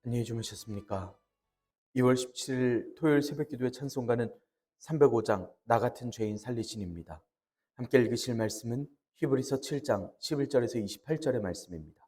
안녕히 주무셨습니까? 2월 17일 토요일 새벽기도의 찬송가는 305장 나 같은 죄인 살리신입니다. 함께 읽으실 말씀은 히브리서 7장 11절에서 28절의 말씀입니다.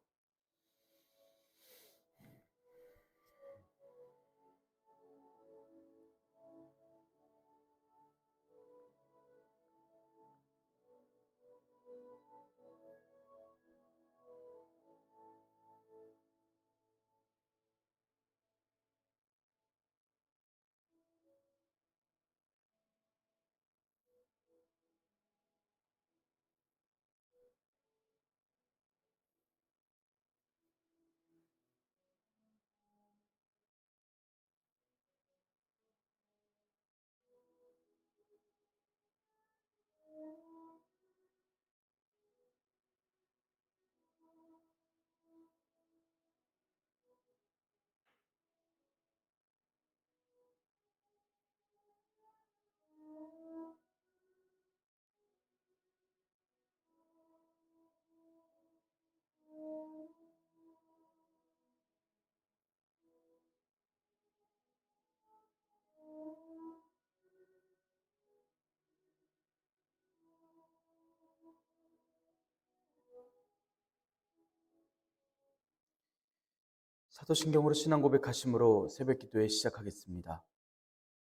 사도신경으로 신앙 고백하심으로 새벽기도에 시작하겠습니다.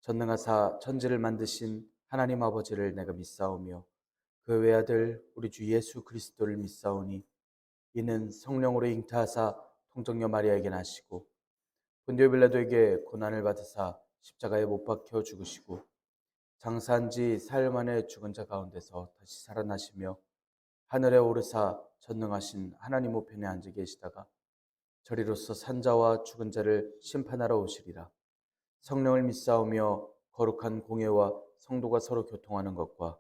전능하사 천지를 만드신 하나님 아버지를 내가 믿사오며 그 외아들 우리 주 예수 그리스도를 믿사오니 이는 성령으로 잉태하사 통정녀 마리아에게 나시고 본디오 빌라도에게 고난을 받으사 십자가에 못 박혀 죽으시고 장사한 지 사흘 만에 죽은 자 가운데서 다시 살아나시며 하늘에 오르사 전능하신 하나님 우편에 앉아 계시다가 저리로서 산자와 죽은 자를 심판하러 오시리라. 성령을 믿사오며 거룩한 공예와 성도가 서로 교통하는 것과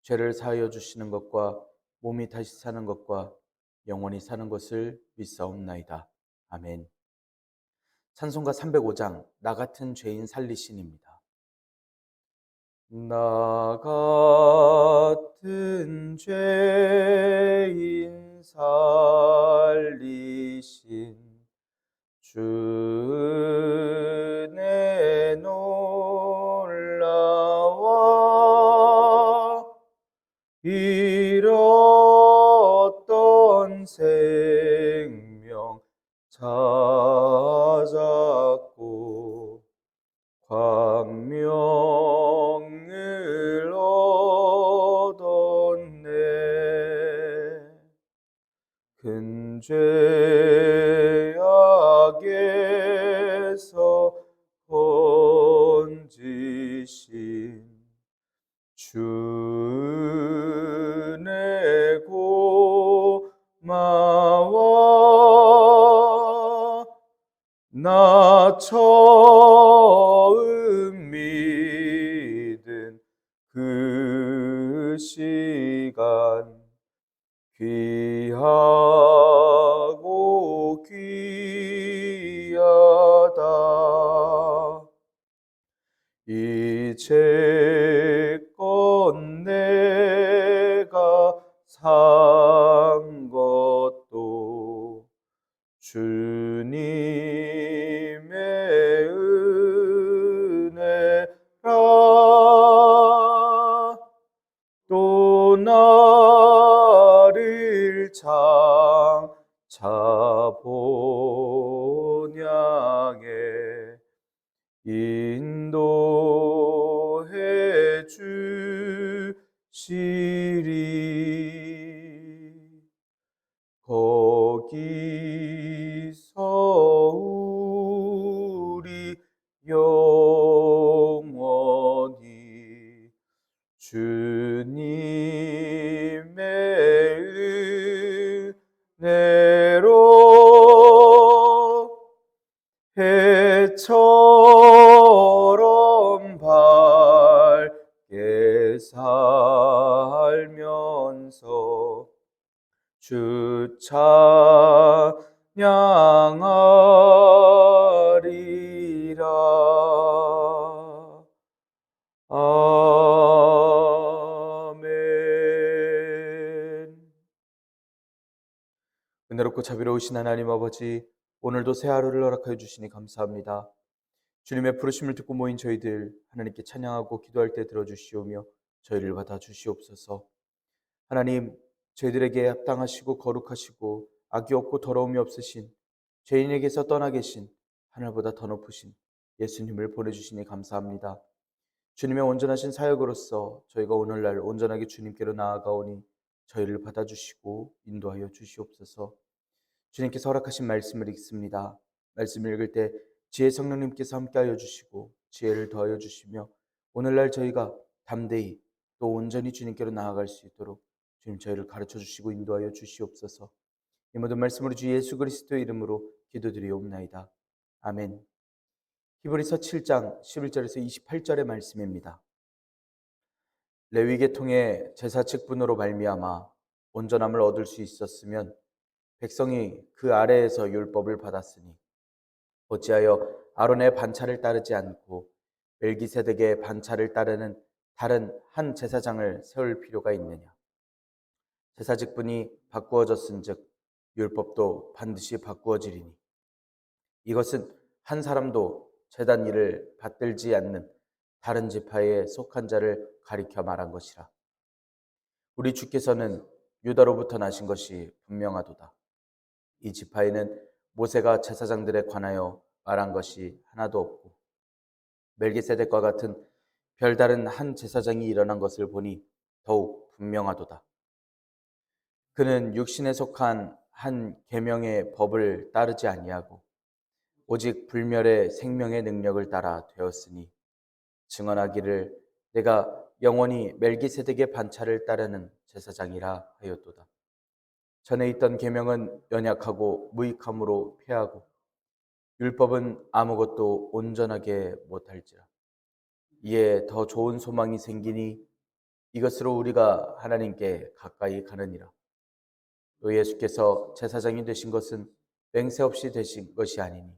죄를 사하여 주시는 것과 몸이 다시 사는 것과 영원히 사는 것을 믿사옵나이다. 아멘. 찬송가 305장 나 같은 죄인 살리신입니다. 나 같은 죄인 살리신 주 은혜 놀라와 잃었던 생명 찾았고 광명을 얻었네. 큰 죄악에서 건지신 주 은혜 고마워. 나 처음 믿은 그 시간 귀하고 귀하다. 이제껏 내가 산 것도 주님의 은혜라. 또 나를 장차 본향에 인도해 주시리. 거기서 우리 영원히 주님의 은혜로 해처럼 밝게 살면서 주 찬양하리라. 아멘. 은혜롭고 자비로우신 하나님 아버지, 오늘도 새 하루를 허락하여 주시니 감사합니다. 주님의 부르심을 듣고 모인 저희들 하나님께 찬양하고 기도할 때 들어주시오며 저희를 받아 주시옵소서. 하나님, 저희들에게 합당하시고 거룩하시고 악이 없고 더러움이 없으신 죄인에게서 떠나 계신 하늘보다 더 높으신 예수님을 보내주시니 감사합니다. 주님의 온전하신 사역으로서 저희가 오늘날 온전하게 주님께로 나아가오니 저희를 받아주시고 인도하여 주시옵소서. 주님께서 허락하신 말씀을 읽습니다. 말씀을 읽을 때 지혜 성령님께서 함께하여 주시고 지혜를 더하여 주시며 오늘날 저희가 담대히 또 온전히 주님께로 나아갈 수 있도록 주님 저희를 가르쳐 주시고 인도하여 주시옵소서. 이 모든 말씀으로 주 예수 그리스도의 이름으로 기도드리옵나이다. 아멘. 히브리서 7장 11절에서 28절의 말씀입니다. 레위 계통의 제사 직분으로 말미암아 온전함을 얻을 수 있었으면 백성이 그 아래에서 율법을 받았으니 어찌하여 아론의 반차를 따르지 않고 멜기세덱의 반차를 따르는 다른 한 제사장을 세울 필요가 있느냐. 제사 직분이 바꾸어졌은즉 율법도 반드시 바꾸어지리니 이것은 한 사람도 제단 일을 받들지 않는 다른 지파에 속한 자를 가리켜 말한 것이라. 우리 주께서는 유다로부터 나신 것이 분명하도다. 이 지파에는 모세가 제사장들에 관하여 말한 것이 하나도 없고 멜기세덱과 같은 별다른 한 제사장이 일어난 것을 보니 더욱 분명하도다. 그는 육신에 속한 한 계명의 법을 따르지 아니하고 오직 불멸의 생명의 능력을 따라 되었으니 증언하기를 내가 영원히 멜기세덱의 반차를 따르는 제사장이라 하였도다. 전에 있던 계명은 연약하고 무익함으로 패하고 율법은 아무것도 온전하게 못할지라. 이에 더 좋은 소망이 생기니 이것으로 우리가 하나님께 가까이 가느니라. 또 예수께서 제사장이 되신 것은 맹세 없이 되신 것이 아니니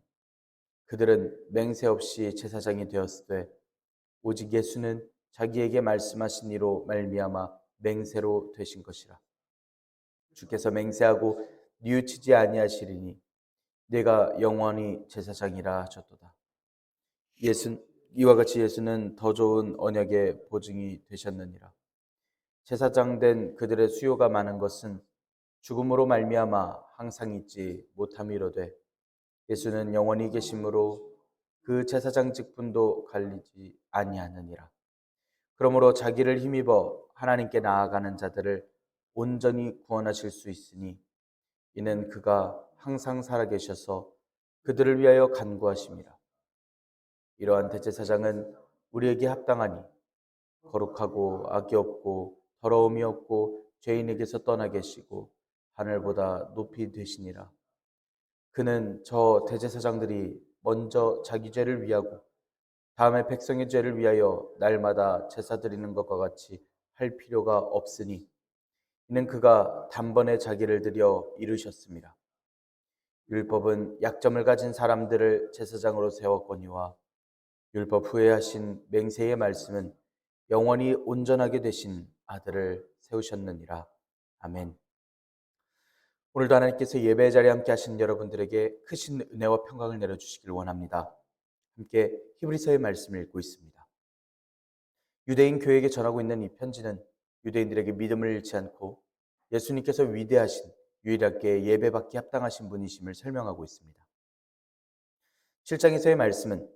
그들은 맹세 없이 제사장이 되었으되 오직 예수는 자기에게 말씀하신 이로 말미암아 맹세로 되신 것이라. 주께서 맹세하고 뉘우치지 아니하시리니 내가 영원히 제사장이라 하셨도다. 이와 같이 예수는 더 좋은 언약의 보증이 되셨느니라. 제사장 된 그들의 수요가 많은 것은 죽음으로 말미암아 항상 있지 못함이로되 예수는 영원히 계심으로 그 제사장 직분도 갈리지 아니하느니라. 그러므로 자기를 힘입어 하나님께 나아가는 자들을 온전히 구원하실 수 있으니 이는 그가 항상 살아계셔서 그들을 위하여 간구하심이라. 이러한 대제사장은 우리에게 합당하니 거룩하고 악이 없고 더러움이 없고 죄인에게서 떠나 계시고 하늘보다 높이 되시니라. 그는 저 대제사장들이 먼저 자기 죄를 위하고 다음에 백성의 죄를 위하여 날마다 제사 드리는 것과 같이 할 필요가 없으니 이는 그가 단번에 자기를 드려 이루셨습니다. 율법은 약점을 가진 사람들을 제사장으로 세웠거니와 율법 후에 하신 맹세의 말씀은 영원히 온전하게 되신 아들을 세우셨느니라. 아멘. 오늘도 하나님께서 예배의 자리에 함께 하신 여러분들에게 크신 은혜와 평강을 내려주시길 원합니다. 함께 히브리서의 말씀을 읽고 있습니다. 유대인 교회에게 전하고 있는 이 편지는 유대인들에게 믿음을 잃지 않고 예수님께서 위대하신 유일하게 예배받기 합당하신 분이심을 설명하고 있습니다. 7장에서의 말씀은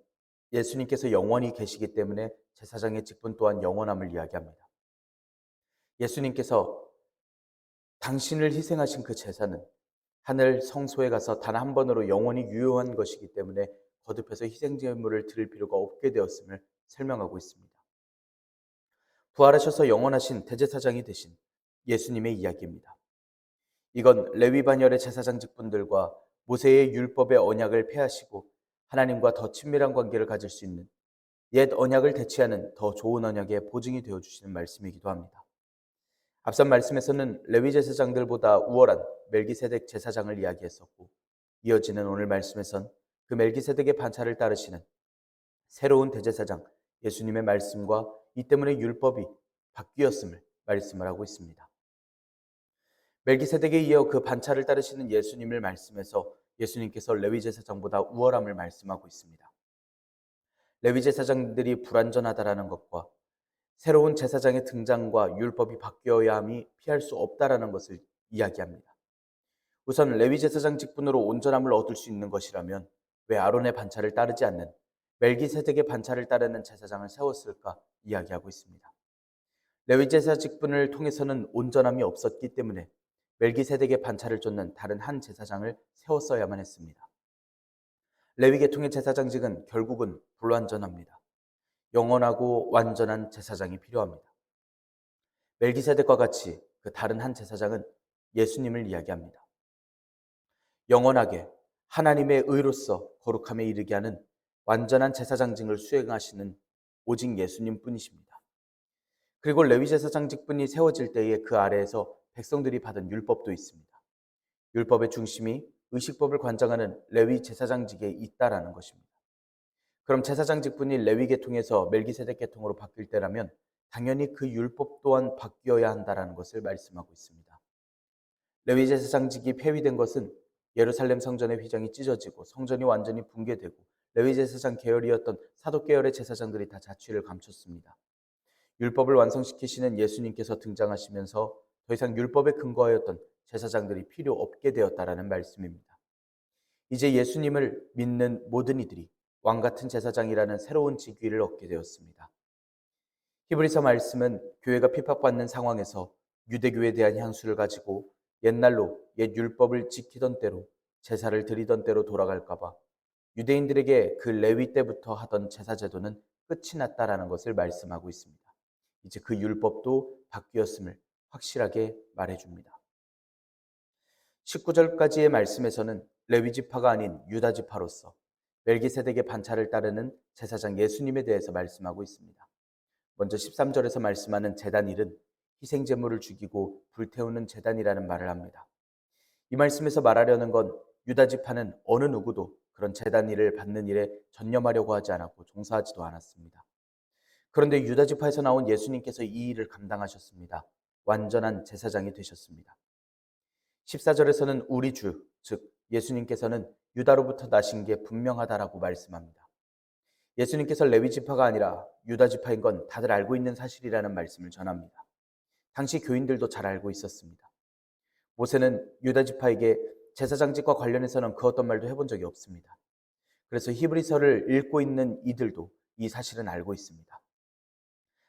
예수님께서 영원히 계시기 때문에 제사장의 직분 또한 영원함을 이야기합니다. 예수님께서 당신을 희생하신 그 제사는 하늘 성소에 가서 단 한 번으로 영원히 유효한 것이기 때문에 거듭해서 희생제물을 드릴 필요가 없게 되었음을 설명하고 있습니다. 부활하셔서 영원하신 대제사장이 되신 예수님의 이야기입니다. 이건 레위 반열의 제사장 직분들과 모세의 율법의 언약을 폐하시고 하나님과 더 친밀한 관계를 가질 수 있는 옛 언약을 대체하는 더 좋은 언약의 보증이 되어주시는 말씀이기도 합니다. 앞선 말씀에서는 레위 제사장들보다 우월한 멜기세덱 제사장을 이야기했었고 이어지는 오늘 말씀에선 그 멜기세덱의 반차를 따르시는 새로운 대제사장 예수님의 말씀과 이 때문에 율법이 바뀌었음을 말씀을 하고 있습니다. 멜기세덱에 이어 그 반차를 따르시는 예수님을 말씀해서 예수님께서 레위 제사장보다 우월함을 말씀하고 있습니다. 레위 제사장들이 불완전하다라는 것과 새로운 제사장의 등장과 율법이 바뀌어야 함이 피할 수 없다라는 것을 이야기합니다. 우선 레위 제사장 직분으로 온전함을 얻을 수 있는 것이라면 왜 아론의 반차를 따르지 않는 멜기세덱의 반차를 따르는 제사장을 세웠을까 이야기하고 있습니다. 레위 제사 직분을 통해서는 온전함이 없었기 때문에 멜기세덱의 반차를 쫓는 다른 한 제사장을 세웠어야만 했습니다. 레위 계통의 제사장직은 결국은 불완전합니다. 영원하고 완전한 제사장이 필요합니다. 멜기세덱과 같이 그 다른 한 제사장은 예수님을 이야기합니다. 영원하게 하나님의 의로서 거룩함에 이르게 하는 완전한 제사장직을 수행하시는 오직 예수님 뿐이십니다. 그리고 레위 제사장직분이 세워질 때에 그 아래에서 백성들이 받은 율법도 있습니다. 율법의 중심이 의식법을 관장하는 레위 제사장직에 있다라는 것입니다. 그럼 제사장 직분이 레위 계통에서 멜기세덱 계통으로 바뀔 때라면 당연히 그 율법 또한 바뀌어야 한다라는 것을 말씀하고 있습니다. 레위 제사장직이 폐위된 것은 예루살렘 성전의 휘장이 찢어지고 성전이 완전히 붕괴되고 레위 제사장 계열이었던 사독 계열의 제사장들이 다 자취를 감췄습니다. 율법을 완성시키시는 예수님께서 등장하시면서 더 이상 율법에 근거하였던 제사장들이 필요 없게 되었다라는 말씀입니다. 이제 예수님을 믿는 모든 이들이 왕같은 제사장이라는 새로운 직위를 얻게 되었습니다. 히브리서 말씀은 교회가 핍박받는 상황에서 유대교에 대한 향수를 가지고 옛날로 옛 율법을 지키던 때로 제사를 드리던 때로 돌아갈까 봐 유대인들에게 그 레위 때부터 하던 제사 제도는 끝이 났다라는 것을 말씀하고 있습니다. 이제 그 율법도 바뀌었음을 확실하게 말해줍니다. 19절까지의 말씀에서는 레위 지파가 아닌 유다 지파로서 멜기세덱의 반차를 따르는 제사장 예수님에 대해서 말씀하고 있습니다. 먼저 13절에서 말씀하는 제단일은 희생제물을 죽이고 불태우는 제단이라는 말을 합니다. 이 말씀에서 말하려는 건 유다 지파는 어느 누구도 그런 제단일을 받는 일에 전념하려고 하지 않았고 종사하지도 않았습니다. 그런데 유다 지파에서 나온 예수님께서 이 일을 감당하셨습니다. 완전한 제사장이 되셨습니다. 14절에서는 우리 주, 즉 예수님께서는 유다로부터 나신 게 분명하다라고 말씀합니다. 예수님께서 레위 지파가 아니라 유다 지파인 건 다들 알고 있는 사실이라는 말씀을 전합니다. 당시 교인들도 잘 알고 있었습니다. 모세는 유다 지파에게 제사장직과 관련해서는 그 어떤 말도 해본 적이 없습니다. 그래서 히브리서를 읽고 있는 이들도 이 사실은 알고 있습니다.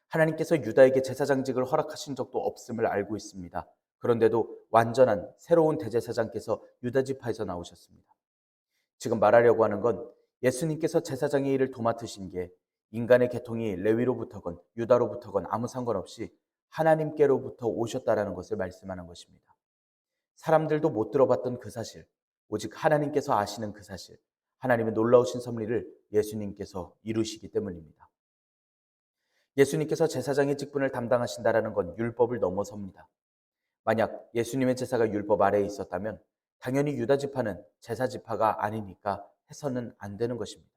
하나님께서 유다에게 제사장직을 허락하신 적도 없음을 알고 있습니다. 그런데도 완전한 새로운 대제사장께서 유다 지파에서 나오셨습니다. 지금 말하려고 하는 건 예수님께서 제사장의 일을 도맡으신 게 인간의 계통이 레위로부터건 유다로부터건 아무 상관없이 하나님께로부터 오셨다라는 것을 말씀하는 것입니다. 사람들도 못 들어봤던 그 사실, 오직 하나님께서 아시는 그 사실, 하나님의 놀라우신 섭리를 예수님께서 이루시기 때문입니다. 예수님께서 제사장의 직분을 담당하신다라는 건 율법을 넘어섭니다. 만약 예수님의 제사가 율법 아래에 있었다면 당연히 유다 지파는 제사 지파가 아니니까 해서는 안 되는 것입니다.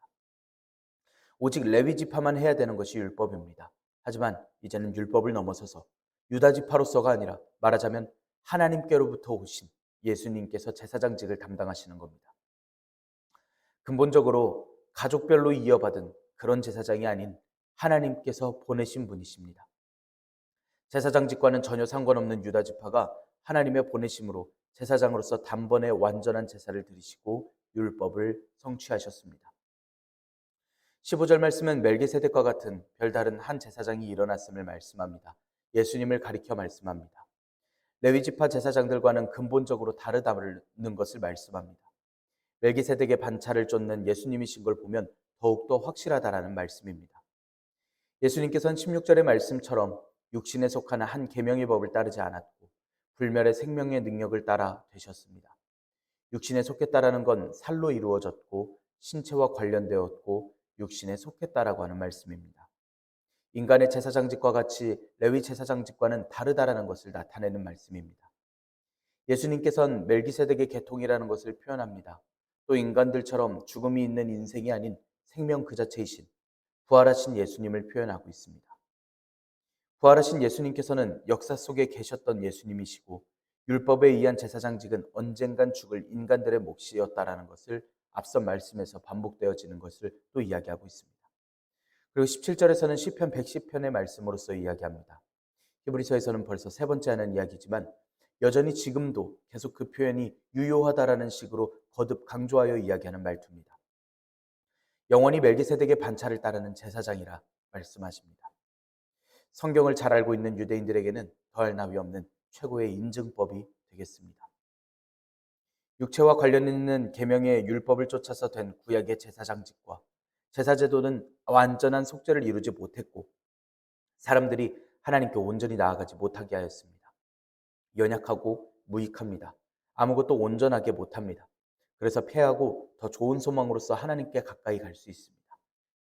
오직 레위 지파만 해야 되는 것이 율법입니다. 하지만 이제는 율법을 넘어서서 유다 지파로서가 아니라 말하자면 하나님께로부터 오신 예수님께서 제사장직을 담당하시는 겁니다. 근본적으로 가족별로 이어받은 그런 제사장이 아닌 하나님께서 보내신 분이십니다. 제사장직과는 전혀 상관없는 유다 지파가 하나님의 보내심으로 제사장으로서 단번에 완전한 제사를 드리시고 율법을 성취하셨습니다. 15절 말씀은 멜기세덱과 같은 별다른 한 제사장이 일어났음을 말씀합니다. 예수님을 가리켜 말씀합니다. 레위 지파 제사장들과는 근본적으로 다르다는 것을 말씀합니다. 멜기세덱의 반차를 쫓는 예수님이신 걸 보면 더욱더 확실하다라는 말씀입니다. 예수님께서는 16절의 말씀처럼 육신에 속하는 한 계명의 법을 따르지 않았고 불멸의 생명의 능력을 따라 되셨습니다. 육신에 속했다라는 건 살로 이루어졌고 신체와 관련되었고 육신에 속했다라고 하는 말씀입니다. 인간의 제사장직과 같이 레위 제사장직과는 다르다라는 것을 나타내는 말씀입니다. 예수님께서는 멜기세덱의 계통이라는 것을 표현합니다. 또 인간들처럼 죽음이 있는 인생이 아닌 생명 그 자체이신 부활하신 예수님을 표현하고 있습니다. 부활하신 예수님께서는 역사 속에 계셨던 예수님이시고 율법에 의한 제사장직은 언젠간 죽을 인간들의 몫이었다라는 것을 앞선 말씀에서 반복되어지는 것을 또 이야기하고 있습니다. 그리고 17절에서는 시편 110편의 말씀으로서 이야기합니다. 히브리서에서는 벌써 세 번째 하는 이야기지만 여전히 지금도 계속 그 표현이 유효하다라는 식으로 거듭 강조하여 이야기하는 말투입니다. 영원히 멜기세덱의 반차를 따르는 제사장이라 말씀하십니다. 성경을 잘 알고 있는 유대인들에게는 더할 나위 없는 최고의 인증법이 되겠습니다. 육체와 관련 있는 계명의 율법을 쫓아서 된 구약의 제사장직과 제사제도는 완전한 속죄를 이루지 못했고 사람들이 하나님께 온전히 나아가지 못하게 하였습니다. 연약하고 무익합니다. 아무것도 온전하게 못합니다. 그래서 패하고 더 좋은 소망으로서 하나님께 가까이 갈 수 있습니다.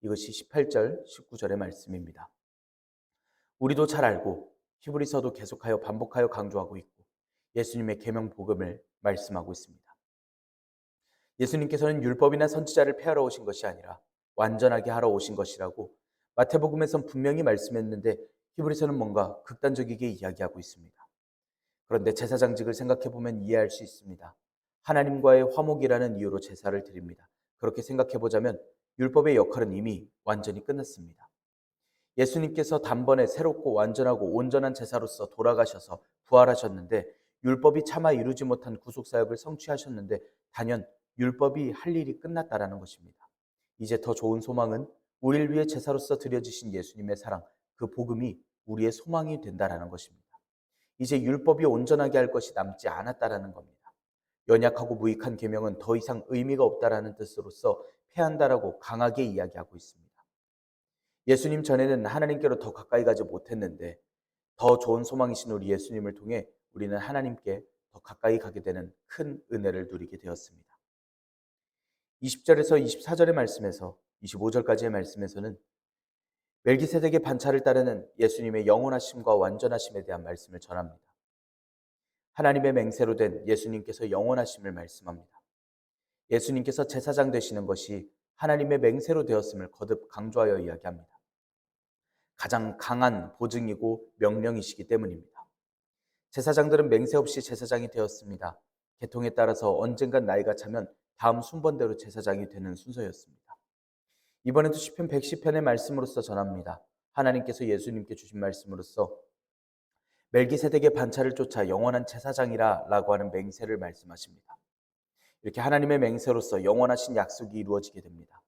이것이 18절, 19절의 말씀입니다. 우리도 잘 알고 히브리서도 계속하여 반복하여 강조하고 있고 예수님의 계명 복음을 말씀하고 있습니다. 예수님께서는 율법이나 선지자를 폐하러 오신 것이 아니라 완전하게 하러 오신 것이라고 마태복음에선 분명히 말씀했는데 히브리서는 뭔가 극단적이게 이야기하고 있습니다. 그런데 제사장직을 생각해보면 이해할 수 있습니다. 하나님과의 화목이라는 이유로 제사를 드립니다. 그렇게 생각해보자면 율법의 역할은 이미 완전히 끝났습니다. 예수님께서 단번에 새롭고 완전하고 온전한 제사로서 돌아가셔서 부활하셨는데 율법이 차마 이루지 못한 구속사역을 성취하셨는데 단연 율법이 할 일이 끝났다라는 것입니다. 이제 더 좋은 소망은 우리를 위해 제사로서 드려지신 예수님의 사랑, 그 복음이 우리의 소망이 된다라는 것입니다. 이제 율법이 온전하게 할 것이 남지 않았다라는 겁니다. 연약하고 무익한 계명은 더 이상 의미가 없다라는 뜻으로서 폐한다라고 강하게 이야기하고 있습니다. 예수님 전에는 하나님께로 더 가까이 가지 못했는데 더 좋은 소망이신 우리 예수님을 통해 우리는 하나님께 더 가까이 가게 되는 큰 은혜를 누리게 되었습니다. 20절에서 24절의 말씀에서 25절까지의 말씀에서는 멜기세덱의 반차를 따르는 예수님의 영원하심과 완전하심에 대한 말씀을 전합니다. 하나님의 맹세로 된 예수님께서 영원하심을 말씀합니다. 예수님께서 제사장 되시는 것이 하나님의 맹세로 되었음을 거듭 강조하여 이야기합니다. 가장 강한 보증이고 명령이시기 때문입니다. 제사장들은 맹세 없이 제사장이 되었습니다. 계통에 따라서 언젠간 나이가 차면 다음 순번대로 제사장이 되는 순서였습니다. 이번에도 시편 110편의 말씀으로서 전합니다. 하나님께서 예수님께 주신 말씀으로서 멜기세덱의 반차를 쫓아 영원한 제사장이라 라고 하는 맹세를 말씀하십니다. 이렇게 하나님의 맹세로서 영원하신 약속이 이루어지게 됩니다.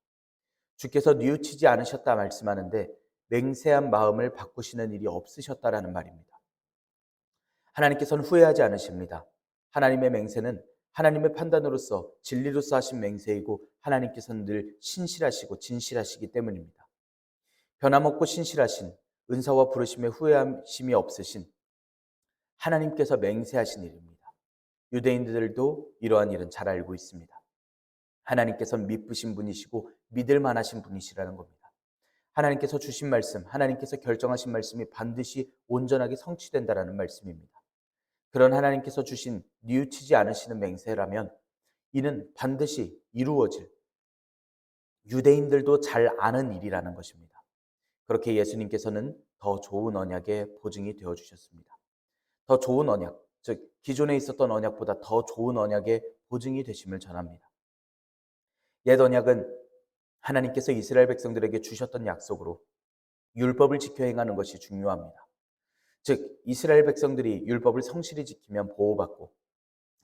주께서 뉘우치지 않으셨다 말씀하는데 맹세한 마음을 바꾸시는 일이 없으셨다라는 말입니다. 하나님께서는 후회하지 않으십니다. 하나님의 맹세는 하나님의 판단으로서 진리로서 하신 맹세이고 하나님께서는 늘 신실하시고 진실하시기 때문입니다. 변함없고 신실하신 은사와 부르심에 후회함이 없으신 하나님께서 맹세하신 일입니다. 유대인들도 이러한 일은 잘 알고 있습니다. 하나님께서는 믿으신 분이시고 믿을 만하신 분이시라는 겁니다. 하나님께서 주신 말씀, 하나님께서 결정하신 말씀이 반드시 온전하게 성취된다라는 말씀입니다. 그런 하나님께서 주신 뉘우치지 않으시는 맹세라면 이는 반드시 이루어질 유대인들도 잘 아는 일이라는 것입니다. 그렇게 예수님께서는 더 좋은 언약의 보증이 되어주셨습니다. 더 좋은 언약, 즉 기존에 있었던 언약보다 더 좋은 언약의 보증이 되심을 전합니다. 옛 언약은 하나님께서 이스라엘 백성들에게 주셨던 약속으로 율법을 지켜 행하는 것이 중요합니다. 즉 이스라엘 백성들이 율법을 성실히 지키면 보호받고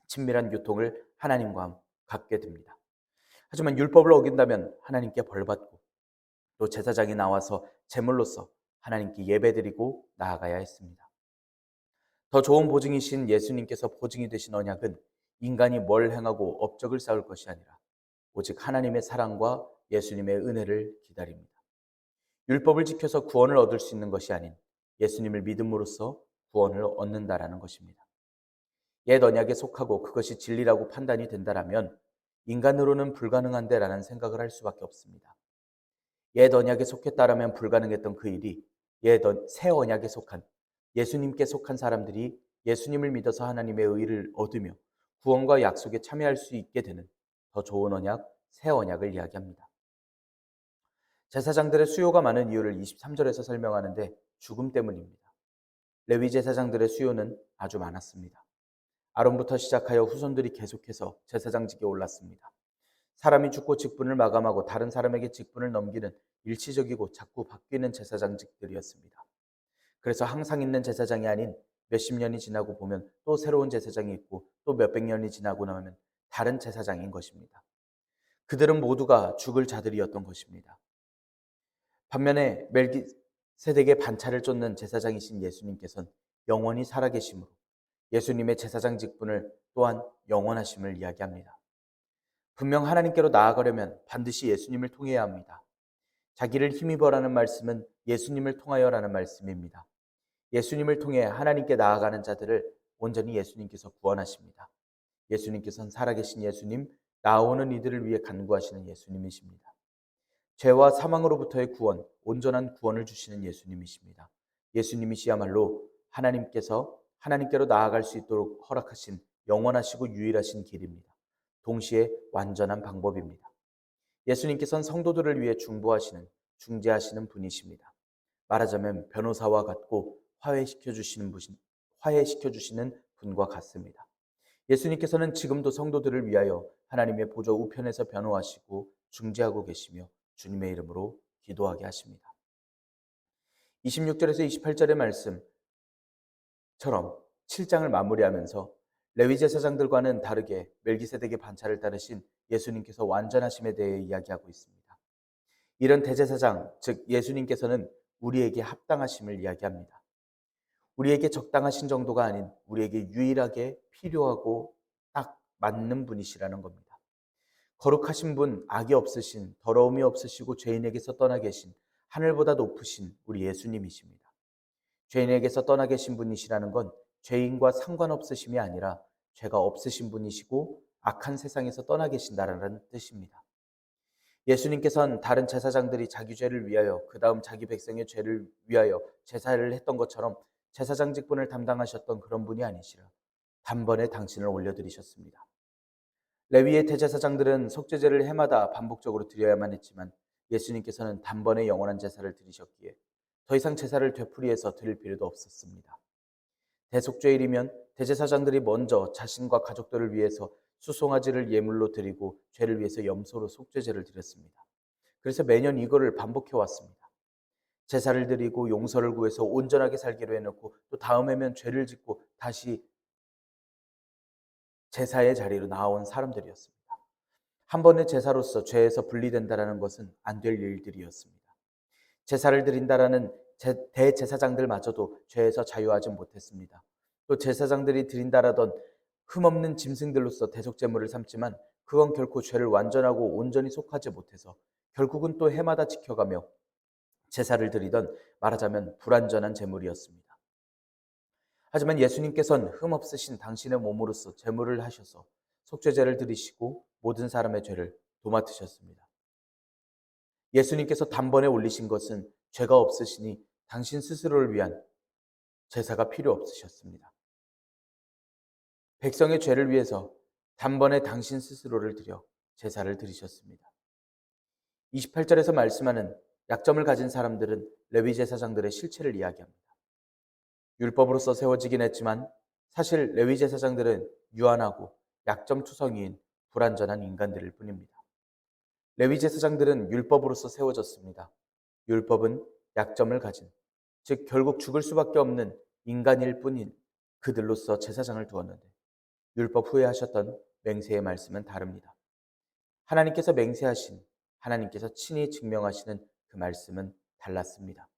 친밀한 교통을 하나님과 갖게 됩니다. 하지만 율법을 어긴다면 하나님께 벌받고 또 제사장이 나와서 제물로서 하나님께 예배드리고 나아가야 했습니다. 더 좋은 보증이신 예수님께서 보증이 되신 언약은 인간이 뭘 행하고 업적을 쌓을 것이 아니라 오직 하나님의 사랑과 예수님의 은혜를 기다립니다. 율법을 지켜서 구원을 얻을 수 있는 것이 아닌 예수님을 믿음으로써 구원을 얻는다라는 것입니다. 옛 언약에 속하고 그것이 진리라고 판단이 된다라면 인간으로는 불가능한데라는 생각을 할 수밖에 없습니다. 옛 언약에 속했다라면 불가능했던 그 일이 새 언약에 속한 예수님께 속한 사람들이 예수님을 믿어서 하나님의 의를 얻으며 구원과 약속에 참여할 수 있게 되는 더 좋은 언약, 새 언약을 이야기합니다. 제사장들의 수요가 많은 이유를 23절에서 설명하는데 죽음 때문입니다. 레위 제사장들의 수요는 아주 많았습니다. 아론부터 시작하여 후손들이 계속해서 제사장직에 올랐습니다. 사람이 죽고 직분을 마감하고 다른 사람에게 직분을 넘기는 일시적이고 자꾸 바뀌는 제사장직들이었습니다. 그래서 항상 있는 제사장이 아닌 몇십 년이 지나고 보면 또 새로운 제사장이 있고 또 몇백 년이 지나고 나면 다른 제사장인 것입니다. 그들은 모두가 죽을 자들이었던 것입니다. 반면에 멜기세덱의 반차를 쫓는 제사장이신 예수님께서는 영원히 살아계심으로 예수님의 제사장 직분을 또한 영원하심을 이야기합니다. 분명 하나님께로 나아가려면 반드시 예수님을 통해야 합니다. 자기를 힘입어라는 말씀은 예수님을 통하여라는 말씀입니다. 예수님을 통해 하나님께 나아가는 자들을 온전히 예수님께서 구원하십니다. 예수님께서는 살아계신 예수님, 나오는 이들을 위해 간구하시는 예수님이십니다. 죄와 사망으로부터의 구원, 온전한 구원을 주시는 예수님이십니다. 예수님이시야말로 하나님께서 하나님께로 나아갈 수 있도록 허락하신 영원하시고 유일하신 길입니다. 동시에 완전한 방법입니다. 예수님께서는 성도들을 위해 중재하시는 분이십니다. 말하자면 변호사와 같고 화해시켜 주시는 분과 같습니다. 예수님께서는 지금도 성도들을 위하여 하나님의 보좌 우편에서 변호하시고 중재하고 계시며 주님의 이름으로 기도하게 하십니다. 26절에서 28절의 말씀처럼 7장을 마무리하면서 레위 제사장들과는 다르게 멜기세덱의 반차를 따르신 예수님께서 완전하심에 대해 이야기하고 있습니다. 이런 대제사장, 즉 예수님께서는 우리에게 합당하심을 이야기합니다. 우리에게 적당하신 정도가 아닌 우리에게 유일하게 필요하고 딱 맞는 분이시라는 겁니다. 거룩하신 분, 악이 없으신, 더러움이 없으시고 죄인에게서 떠나 계신, 하늘보다 높으신 우리 예수님이십니다. 죄인에게서 떠나 계신 분이시라는 건 죄인과 상관없으심이 아니라 죄가 없으신 분이시고 악한 세상에서 떠나 계신다라는 뜻입니다. 예수님께서는 다른 제사장들이 자기 죄를 위하여 그 다음 자기 백성의 죄를 위하여 제사를 했던 것처럼 제사장 직분을 담당하셨던 그런 분이 아니시라 단번에 당신을 올려드리셨습니다. 레위의 대제사장들은 속죄제를 해마다 반복적으로 드려야만 했지만 예수님께서는 단번에 영원한 제사를 드리셨기에 더 이상 제사를 되풀이해서 드릴 필요도 없었습니다. 대속죄일이면 대제사장들이 먼저 자신과 가족들을 위해서 수송아지를 예물로 드리고 죄를 위해서 염소로 속죄제를 드렸습니다. 그래서 매년 이거를 반복해 왔습니다. 제사를 드리고 용서를 구해서 온전하게 살기로 해놓고 또 다음 해면 죄를 짓고 다시 제사의 자리로 나온 사람들이었습니다. 한 번의 제사로서 죄에서 분리된다는 것은 안 될 일들이었습니다. 제사를 드린다라는 대제사장들마저도 죄에서 자유하지 못했습니다. 또 제사장들이 드린다라던 흠없는 짐승들로서 대속제물을 삼지만 그건 결코 죄를 완전하고 온전히 속하지 못해서 결국은 또 해마다 지켜가며 제사를 드리던 말하자면 불완전한 제물이었습니다. 하지만 예수님께서는 흠없으신 당신의 몸으로서 제물을 하셔서 속죄제를 드리시고 모든 사람의 죄를 도맡으셨습니다. 예수님께서 단번에 올리신 것은 죄가 없으시니 당신 스스로를 위한 제사가 필요 없으셨습니다. 백성의 죄를 위해서 단번에 당신 스스로를 드려 제사를 드리셨습니다. 28절에서 말씀하는 약점을 가진 사람들은 레위 제사장들의 실체를 이야기합니다. 율법으로서 세워지긴 했지만 사실 레위 제사장들은 유한하고 약점투성이인 불완전한 인간들일 뿐입니다. 레위 제사장들은 율법으로서 세워졌습니다. 율법은 약점을 가진, 즉 결국 죽을 수밖에 없는 인간일 뿐인 그들로서 제사장을 두었는데 율법 후에 하셨던 맹세의 말씀은 다릅니다. 하나님께서 맹세하신, 하나님께서 친히 증명하시는 그 말씀은 달랐습니다.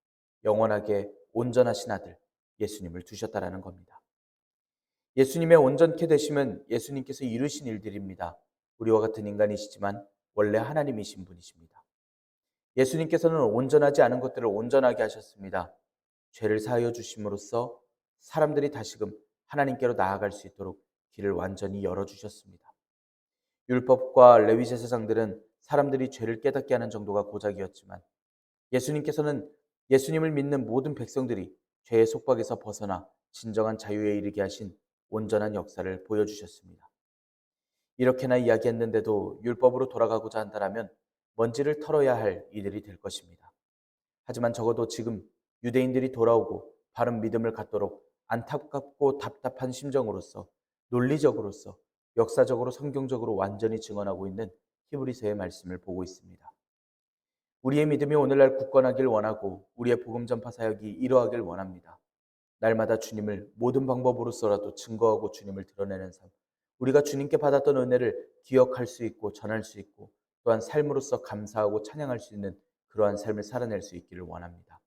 영원하게 온전하신 아들 예수님을 두셨다라는 겁니다. 예수님의 온전케 되심은 예수님께서 이루신 일들입니다. 우리와 같은 인간이시지만 원래 하나님이신 분이십니다. 예수님께서는 온전하지 않은 것들을 온전하게 하셨습니다. 죄를 사하여 주심으로써 사람들이 다시금 하나님께로 나아갈 수 있도록 길을 완전히 열어주셨습니다. 율법과 레위 제사장들은 사람들이 죄를 깨닫게 하는 정도가 고작이었지만 예수님께서는 예수님을 믿는 모든 백성들이 죄의 속박에서 벗어나 진정한 자유에 이르게 하신 온전한 역사를 보여주셨습니다. 이렇게나 이야기했는데도 율법으로 돌아가고자 한다면 먼지를 털어야 할 이들이 될 것입니다. 하지만 적어도 지금 유대인들이 돌아오고 바른 믿음을 갖도록 안타깝고 답답한 심정으로서 논리적으로서 역사적으로 성경적으로 완전히 증언하고 있는 히브리서의 말씀을 보고 있습니다. 우리의 믿음이 오늘날 굳건하길 원하고 우리의 복음 전파 사역이 이루어가길 원합니다. 날마다 주님을 모든 방법으로서라도 증거하고 주님을 드러내는 삶, 우리가 주님께 받았던 은혜를 기억할 수 있고 전할 수 있고 또한 삶으로서 감사하고 찬양할 수 있는 그러한 삶을 살아낼 수 있기를 원합니다.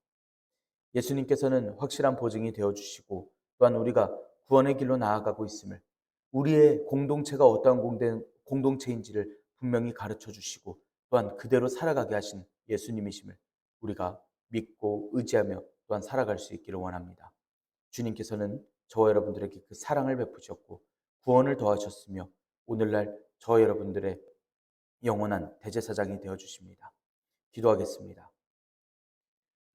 예수님께서는 확실한 보증이 되어주시고 또한 우리가 구원의 길로 나아가고 있음을, 우리의 공동체가 어떠한 공동체인지를 분명히 가르쳐 주시고 또한 그대로 살아가게 하신 예수님이심을 우리가 믿고 의지하며 또한 살아갈 수 있기를 원합니다. 주님께서는 저와 여러분들에게 그 사랑을 베푸셨고 구원을 더하셨으며 오늘날 저와 여러분들의 영원한 대제사장이 되어주십니다. 기도하겠습니다.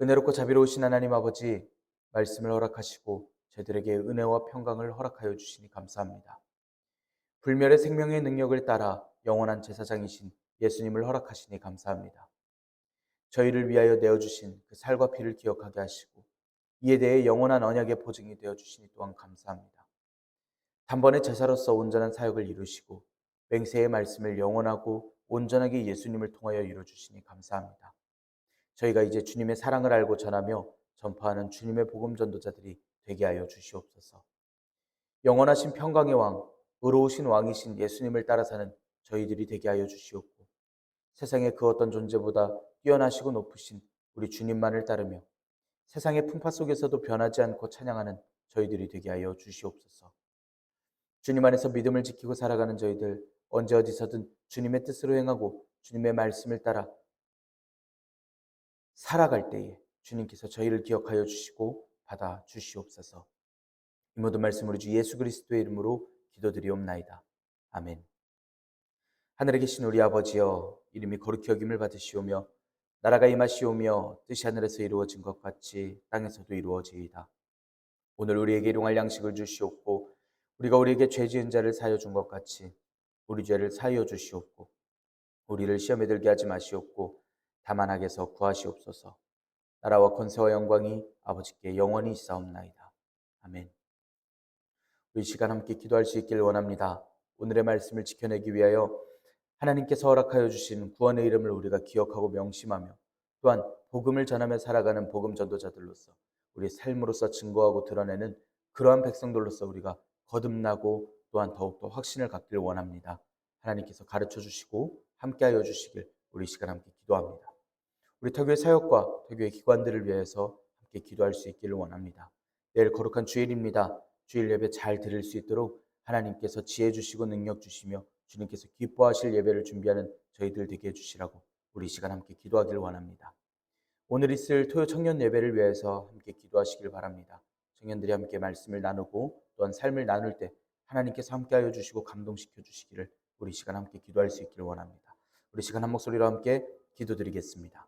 은혜롭고 자비로우신 하나님 아버지, 말씀을 허락하시고 저희들에게 은혜와 평강을 허락하여 주시니 감사합니다. 불멸의 생명의 능력을 따라 영원한 제사장이신 예수님을 허락하시니 감사합니다. 저희를 위하여 내어주신 그 살과 피를 기억하게 하시고 이에 대해 영원한 언약의 보증이 되어주시니 또한 감사합니다. 단번에 제사로서 온전한 사역을 이루시고 맹세의 말씀을 영원하고 온전하게 예수님을 통하여 이루어주시니 감사합니다. 저희가 이제 주님의 사랑을 알고 전하며 전파하는 주님의 복음 전도자들이 되게 하여 주시옵소서. 영원하신 평강의 왕, 의로우신 왕이신 예수님을 따라 사는 저희들이 되게 하여 주시옵고 세상의 그 어떤 존재보다 뛰어나시고 높으신 우리 주님만을 따르며 세상의 풍파 속에서도 변하지 않고 찬양하는 저희들이 되게 하여 주시옵소서. 주님 안에서 믿음을 지키고 살아가는 저희들, 언제 어디서든 주님의 뜻으로 행하고 주님의 말씀을 따라 살아갈 때에 주님께서 저희를 기억하여 주시고 받아 주시옵소서. 이 모든 말씀 우리 주 예수 그리스도의 이름으로 기도드리옵나이다. 아멘. 하늘에 계신 우리 아버지여, 이름이 거룩히 여김을 받으시오며 나라가 임하시오며 뜻이 하늘에서 이루어진 것 같이 땅에서도 이루어지이다. 오늘 우리에게 일용할 양식을 주시옵고 우리가 우리에게 죄 지은 자를 사하여 준 것 같이 우리 죄를 사하여 주시옵고 우리를 시험에 들게 하지 마시옵고 다만 악에서 구하시옵소서. 나라와 권세와 영광이 아버지께 영원히 있사옵나이다. 아멘. 우리 시간 함께 기도할 수 있기를 원합니다. 오늘의 말씀을 지켜내기 위하여 하나님께서 허락하여 주신 구원의 이름을 우리가 기억하고 명심하며 또한 복음을 전하며 살아가는 복음 전도자들로서 우리의 삶으로서 증거하고 드러내는 그러한 백성들로서 우리가 거듭나고 또한 더욱더 확신을 갖기를 원합니다. 하나님께서 가르쳐 주시고 함께하여 주시길 우리 시간 함께 기도합니다. 우리 터교회 사역과 터교회 기관들을 위해서 함께 기도할 수 있기를 원합니다. 내일 거룩한 주일입니다. 주일 예배 잘 드릴 수 있도록 하나님께서 지혜 주시고 능력 주시며 주님께서 기뻐하실 예배를 준비하는 저희들 되게 해주시라고 우리 시간 함께 기도하기를 원합니다. 오늘 있을 토요 청년 예배를 위해서 함께 기도하시길 바랍니다. 청년들이 함께 말씀을 나누고 또한 삶을 나눌 때 하나님께서 함께하여 주시고 감동시켜 주시기를 우리 시간 함께 기도할 수 있기를 원합니다. 우리 시간 한 목소리로 함께 기도드리겠습니다.